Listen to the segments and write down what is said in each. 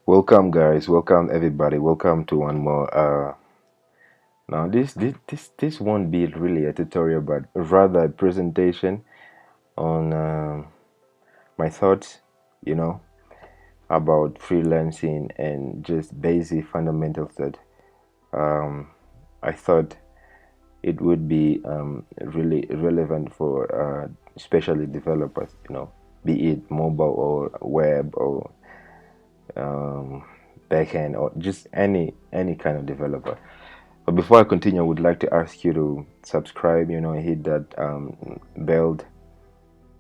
Welcome, guys. Welcome, everybody. Welcome to one more. Now, this won't be really a tutorial, but rather a presentation on my thoughts. You know, about freelancing and just basic fundamentals that um, I thought it would be really relevant for especially developers. Be it mobile or web or um, backend or just any kind of developer. But before I continue, I would like to ask you to subscribe, hit that bell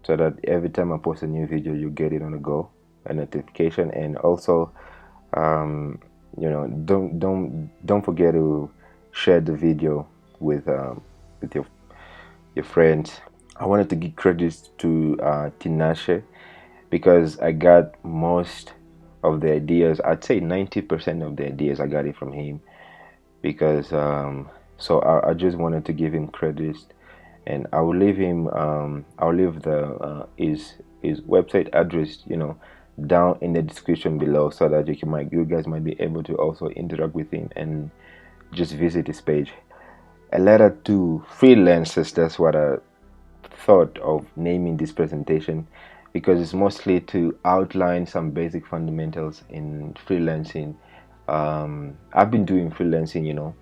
so that every time I post a new video, you get it on the go, a notification, and also, um, don't forget to share the video with your friends. I wanted to give credits to Tinashe because I got most of the ideas. I'd say 90% of the ideas I got it from him because I just wanted to give him credits, and I will leave him I'll leave the his website address down in the description below so that you guys might be able to also interact with him and just visit his page. A letter to freelancers, that's what I thought of naming this presentation, because it's mostly to outline some basic fundamentals in freelancing. I've been doing freelancing,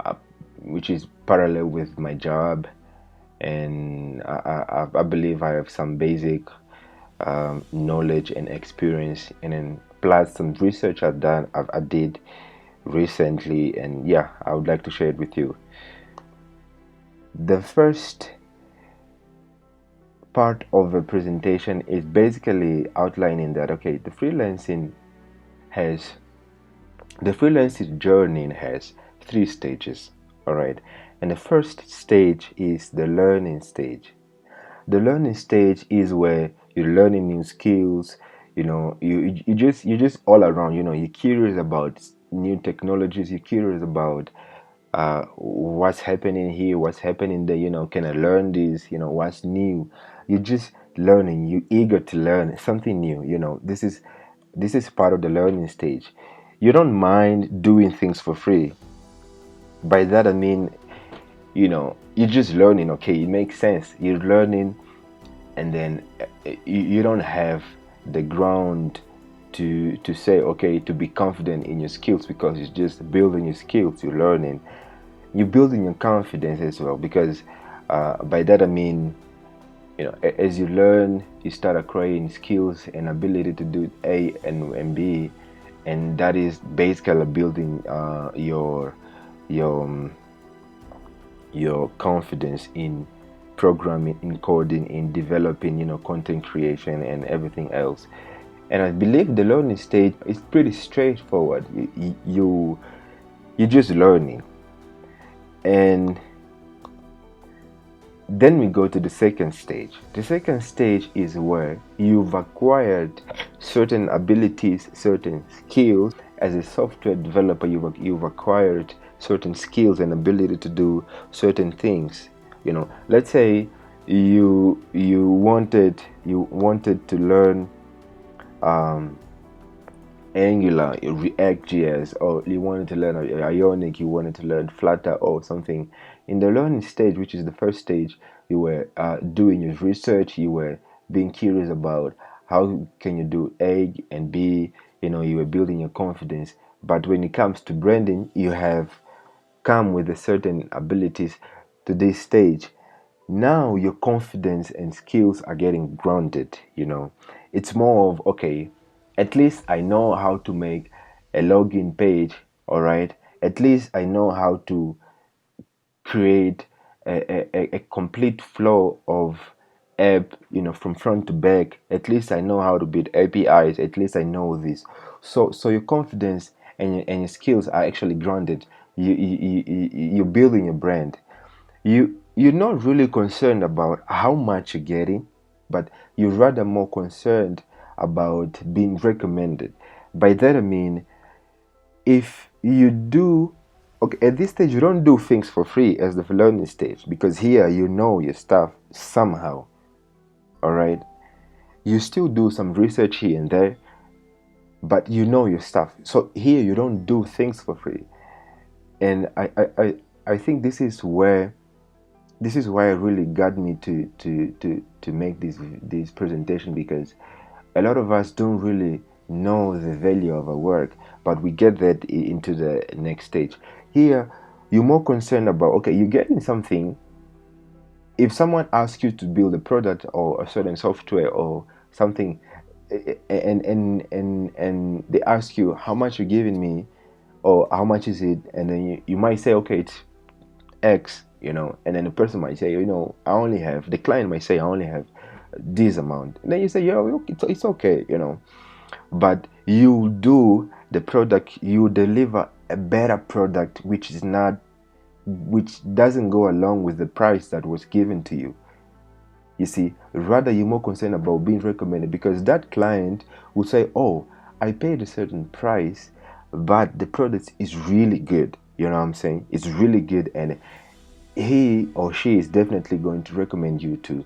uh, which is parallel with my job, and I believe I have some basic knowledge and experience, and then plus some research I did recently, and yeah, I would like to share it with you. The first part of the presentation is basically outlining that okay, has the freelancing journey has three stages. All right, and the first stage is the learning stage. The learning stage is where you're learning new skills. You just all around, you're curious about new technologies, you're curious about what's happening here, what's happening there, can I learn this, what's new. You're just learning, you're eager to learn something new. This is part of the learning stage. You don't mind doing things for free. By that I mean, you're just learning. Okay, it makes sense, you're learning, and then you don't have the ground to say okay, to be confident in your skills, because it's just building your skills, you're learning, you're building your confidence as well, because by that I mean, as you learn, you start acquiring skills and ability to do A and B, and that is basically building your your confidence in programming, in coding, in developing, content creation and everything else. And I believe the learning stage is pretty straightforward. You're just learning, and then we go to the second stage. The second stage is where you've acquired certain abilities, certain skills. As a software developer, you've acquired certain skills and ability to do certain things. Let's say you wanted to learn um, Angular, React.js, or you wanted to learn Ionic, you wanted to learn Flutter or something. In the learning stage, which is the first stage, you were doing your research, you were being curious about how can you do A and B, you were building your confidence. But when it comes to branding, you have come with a certain abilities to this stage. Now your confidence and skills are getting grounded. It's more of okay, at least I know how to make a login page. All right, at least I know how to create a complete flow of app, from front to back. At least I know how to build APIs. At least I know this. So your confidence and your skills are actually grounded. You're building a brand. You're not really concerned about how much you're getting, but you're rather more concerned about being recommended. By that I mean, if you do, okay, at this stage you don't do things for free as the learning stage, because here you know your stuff somehow. All right, you still do some research here and there, but you know your stuff. So here you don't do things for free. And I think this is why it really got me to make this presentation, because a lot of us don't really know the value of our work, but we get that into the next stage. Here you're more concerned about, okay, you're getting something. If someone asks you to build a product or a certain software or something, and they ask you how much you're giving me, or how much is it, and then you might say, okay, it's X, and then the person might say, I only have, the client might say, I only have this amount, and then you say, yeah, it's okay, but you do the product, you deliver a better product, which doesn't go along with the price that was given to you. You see, rather you're more concerned about being recommended, because that client will say, oh, I paid a certain price, but the product is really good. You know what I'm saying? It's really good, and he or she is definitely going to recommend you to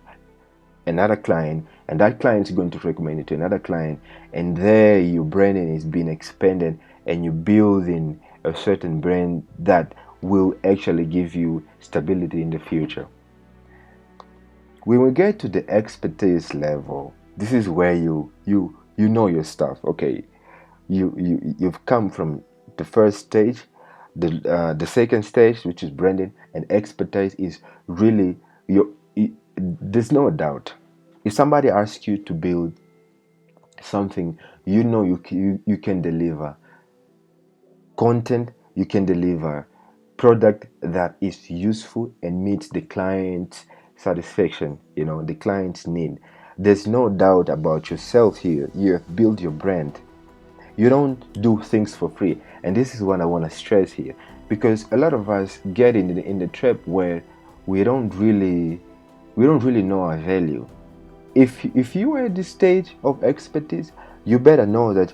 another client, and that client is going to recommend you to another client, and there your branding is being expanded, and you're building a certain brand that will actually give you stability in the future. When we get to the expertise level, this is where you know your stuff. Okay, you've come from the first stage, the second stage, which is branding, and expertise is really there's no doubt. If somebody asks you to build something, you can deliver content, you can deliver product that is useful and meets the client's satisfaction, the client's need. There's no doubt about yourself here. You have built your brand. You don't do things for free, and this is what I want to stress here, because a lot of us get in the trap where we don't really know our value. If you are at this stage of expertise, you better know that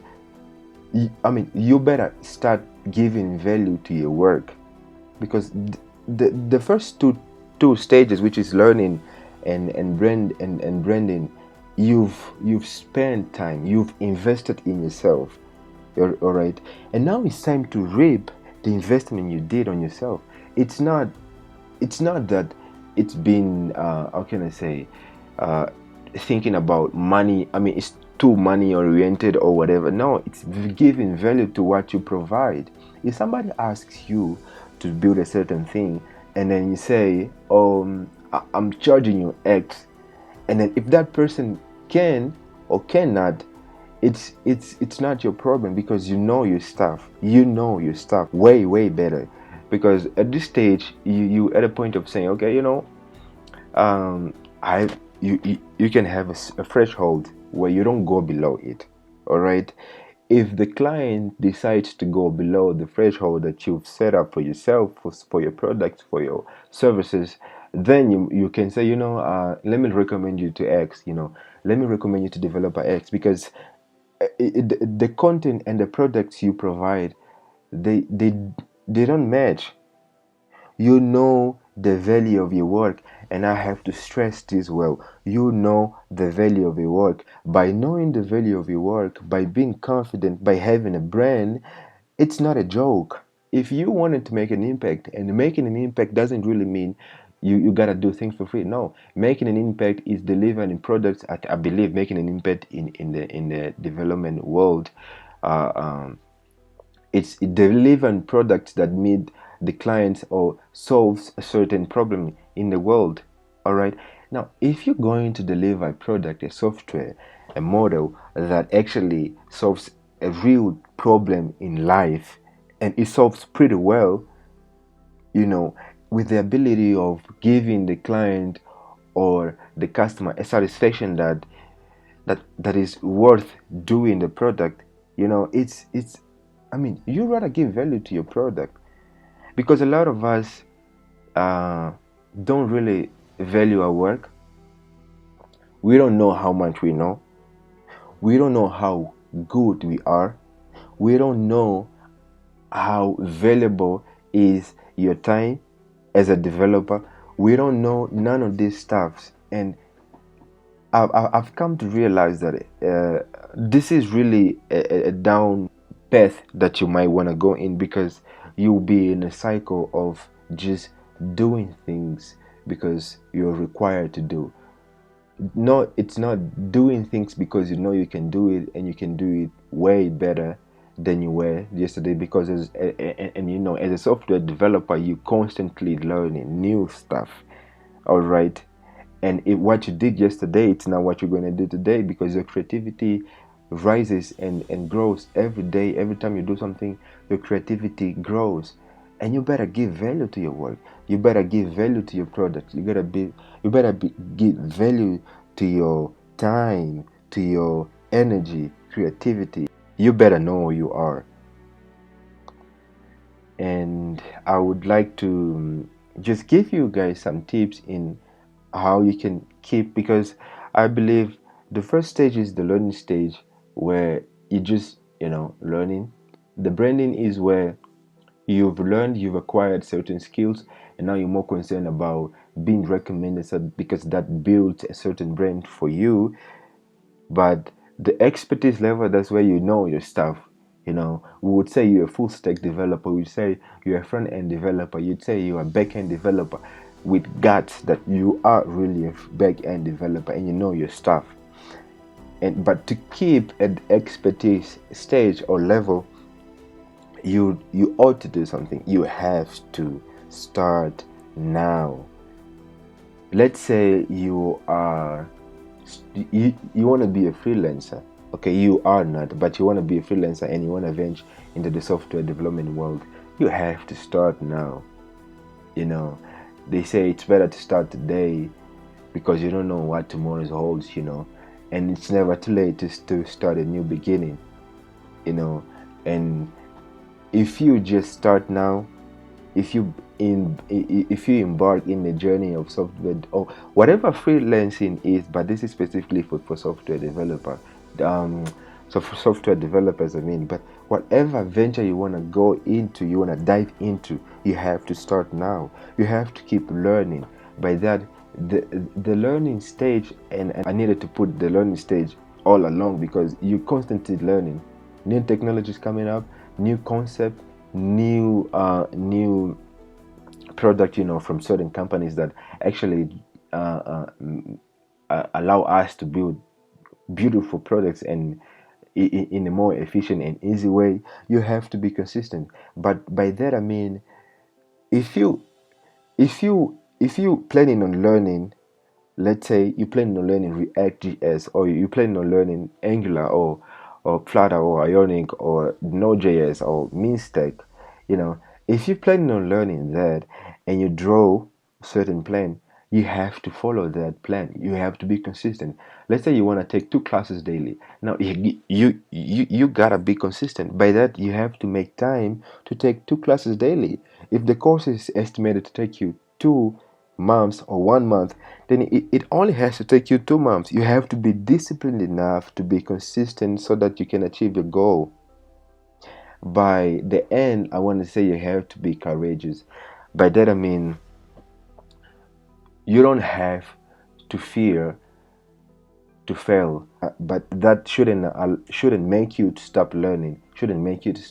you better start giving value to your work, because the first two stages, which is learning and branding, you've spent time, you've invested in yourself. All right, and now it's time to reap the investment you did on yourself. It's not that it's been how can I say, thinking about money. It's too money oriented or whatever. No, it's giving value to what you provide. If somebody asks you to build a certain thing, and then you say, I'm charging you X, and then if that person can or cannot, it's not your problem, because you know your stuff. You know your stuff way better, because at this stage you at a point of saying, okay, I you can have a threshold where you don't go below it. All right. If the client decides to go below the threshold that you've set up for yourself, for your products, for your services, then you can say, let me recommend you to X. Let me recommend you to developer X, because the content and the products you provide, they don't match. You know the value of your work, and I have to stress this well. You know the value of your work. By knowing the value of your work, by being confident, by having a brand, it's not a joke. If you wanted to make an impact, and making an impact doesn't really mean you gotta do things for free. No, making an impact is delivering products. I believe making an impact in the development world, uh, um, it's delivering products that meet the clients or solves a certain problem in the world. All right. Now, if you're going to deliver a product, a software, a model that actually solves a real problem in life, and it solves pretty well, with the ability of giving the client or the customer a satisfaction that is worth doing the product, it's you rather give value to your product, because a lot of us don't really value our work. We don't know how much we know. We don't know how good we are. We don't know how valuable is your time as a developer. We don't know none of these stuffs, and I've come to realize that this is really a down path that you might want to go in, because you'll be in a cycle of just doing things because you're required to do. No, it's not doing things because you know you can do it, and you can do it way better than you were yesterday. Because and you know, as a software developer, you constantly learning new stuff. All right. And what you did yesterday, it's not what you're going to do today, because your creativity rises and grows every day. Every time you do something, your creativity grows. And you better give value to your work. You better give value to your product. Give value to your time, to your energy, creativity. You better know who you are. And I would like to just give you guys some tips in how you can keep, because I believe the first stage is the learning stage, where you just, learning. The branding is where you've learned, you've acquired certain skills, and now you're more concerned about being recommended, so because that builds a certain brand for you. But the expertise level, that's where you know your stuff. We would say you're a full stack developer, we'd say you're a front end developer, you'd say you're a back end developer with guts, that you are really a back end developer and you know your stuff. But to keep at expertise stage or level, you ought to do something. You have to start now. Let's say you want to be a freelancer. Okay, you are not, but you want to be a freelancer and you want to venture into the software development world. You have to start now. They say it's better to start today, because you don't know what tomorrow holds. And it's never too late to start a new beginning. And if you just start now, if you embark in the journey of software or whatever freelancing is, but this is specifically for software developer, so for software developers, I mean. But whatever venture you want to go into, you want to dive into, you have to start now. You have to keep learning. By that, the learning stage, and I needed to put the learning stage all along, because you're constantly learning. New technologies coming up, new concept, new product, from certain companies that actually allow us to build beautiful products, and in a more efficient and easy way. You have to be consistent. But by that I mean, if you planning on learning, let's say you planning on learning React.js, or you planning on learning Angular, or Flutter, or Ionic, or Node.js, or Minstack, if you're planning on learning that, and you draw a certain plan, you have to follow that plan. You have to be consistent. Let's say you want to take 2 classes daily. Now you gotta be consistent. By that, you have to make time to take 2 classes daily. If the course is estimated to take you 2 months or 1 month, then it only has to take you 2 months. You have to be disciplined enough to be consistent, so that you can achieve your goal. By the end, I want to say you have to be courageous. By that I mean, you don't have to fear to fail, but that shouldn't make you to stop learning. Shouldn't make you to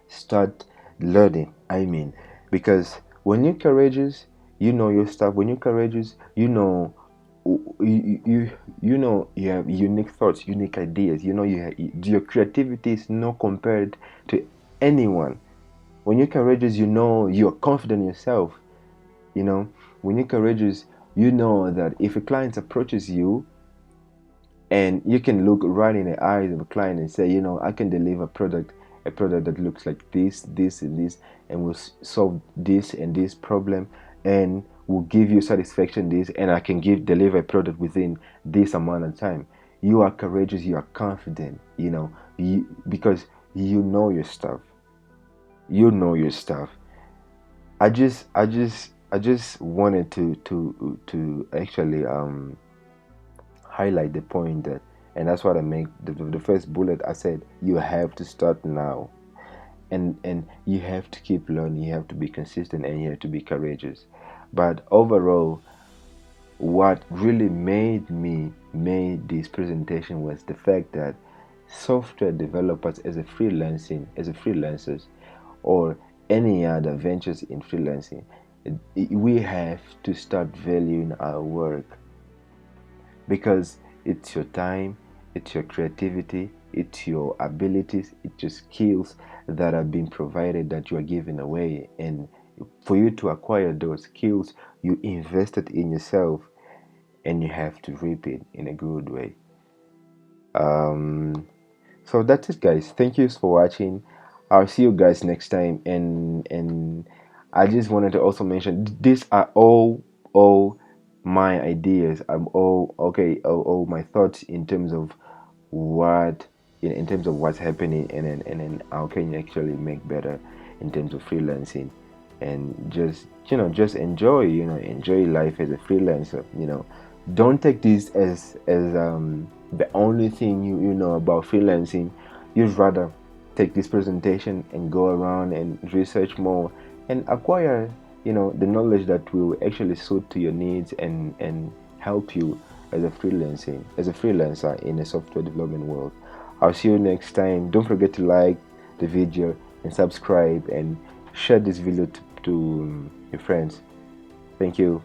start learning. I mean, because when you're courageous, you know your stuff. When you're courageous, you have unique thoughts, unique ideas. Your creativity is not compared to anyone. When you're courageous, you're confident in yourself. When you're courageous, you know that if a client approaches you, and you can look right in the eyes of a client and say, I can deliver a product that looks like this and this, and will solve this and this problem, and will give you satisfaction this, and I can deliver a product within this amount of time. You are courageous, you are confident, because you know your stuff. I just wanted to actually highlight the point that, and that's what I make the first bullet. I said you have to start now, and you have to keep learning. You have to be consistent, and you have to be courageous. But overall, what really made this presentation was the fact that software developers as a freelancers, or any other ventures in freelancing, we have to start valuing our work, because it's your time, it's your creativity, it's your abilities, it's your skills that have been provided, that you are giving away. And for you to acquire those skills, you invested in yourself, and you have to reap it in a good way. So that's it, guys. Thank you for watching. I'll see you guys next time. And I just wanted to also mention, these are all my ideas. I'm all okay. All my thoughts in terms of what in terms of what's happening, and then how can you actually make better in terms of freelancing, and just enjoy life as a freelancer. Don't take this as the only thing you know about freelancing. You'd rather take this presentation and go around and research more and acquire the knowledge that will actually suit to your needs, and help you as a freelancer in the software development world. I'll see you next time. Don't forget to like the video and subscribe, and share this video to your friends. Thank you.